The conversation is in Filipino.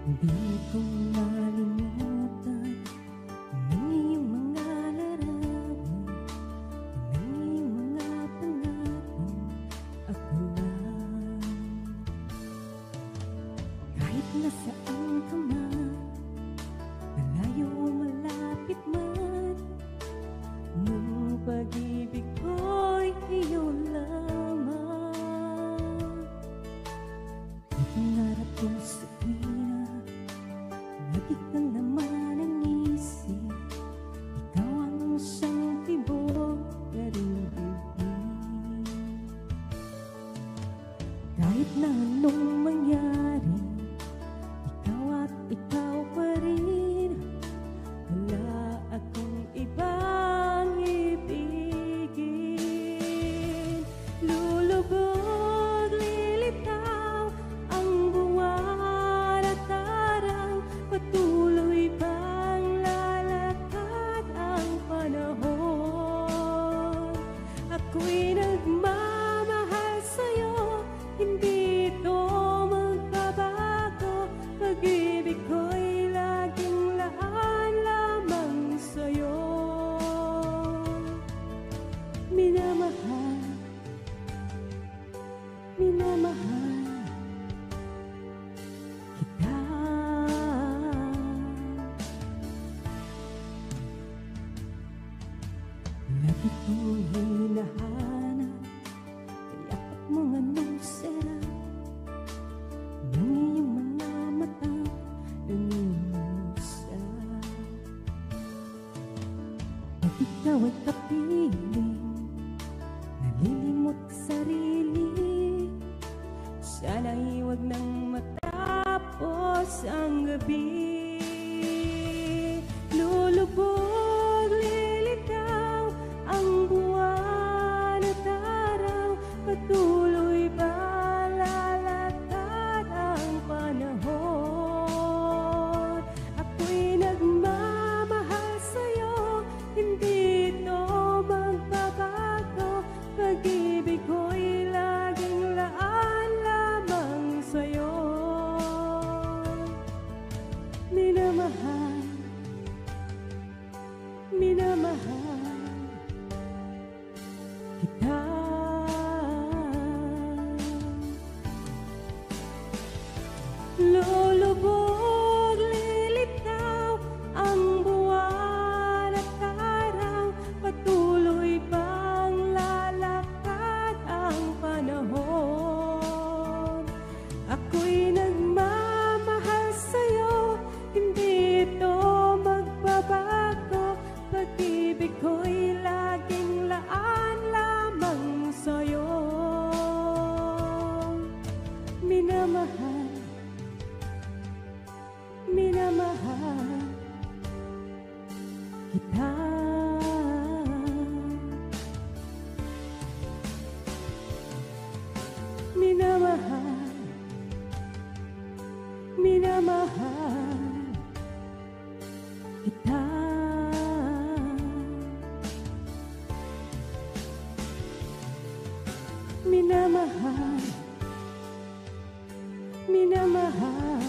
Hindi ko malimutan ng iyong mga larawan, ng iyong mga pangako. Ako lang, kahit nasaan ka man, malayo o malapit man, ng pag-ibig ko'y iyo lamang. Ipangarap ko sa tuwina, lagi kang laman ng isip. Ikaw ang siyang tibok na rin-ibig. Kahit na anong mangyari, ikaw at ikaw pa rin. Wala akong ibang ibigin. Lulubog, lilitaw ang buwan at araw. Patuloy bang lalakad ang panahon? Ako'y nagmamahal sa'yo, hindi ito magbabago. Pag-ibig ko'y laging laan lamang sa'yo. Minamahal, minamahal kita. Lagi kong hinahanap, kayakap mong anong sarap ng iyong mga mata, nangungusap. Pag ikaw ay kapiling, nalilimot sarili, sana'y huwag nang matapos ang gabi. Lulubog, lilitaw ang buwan at araw. Patuloy ba lalakad ang panahon? Ako'y nagmamahal sa'yo, hindi ito magbabago. Pag-ibig ko'y laging laan lamang sa'yo. Minamahal, minamahal kita. Lulubog, lilitaw ang buwan at araw. Patuloy bang lalakad ang panahon? Ako'y nagmamahal sa'yo, hindi ito magbabago. Pag-ibig ko'y laging laan lamang sa'yo. Minamahal, minamahal kita. Minamahal, minamahal kita. Minamahal, minamahal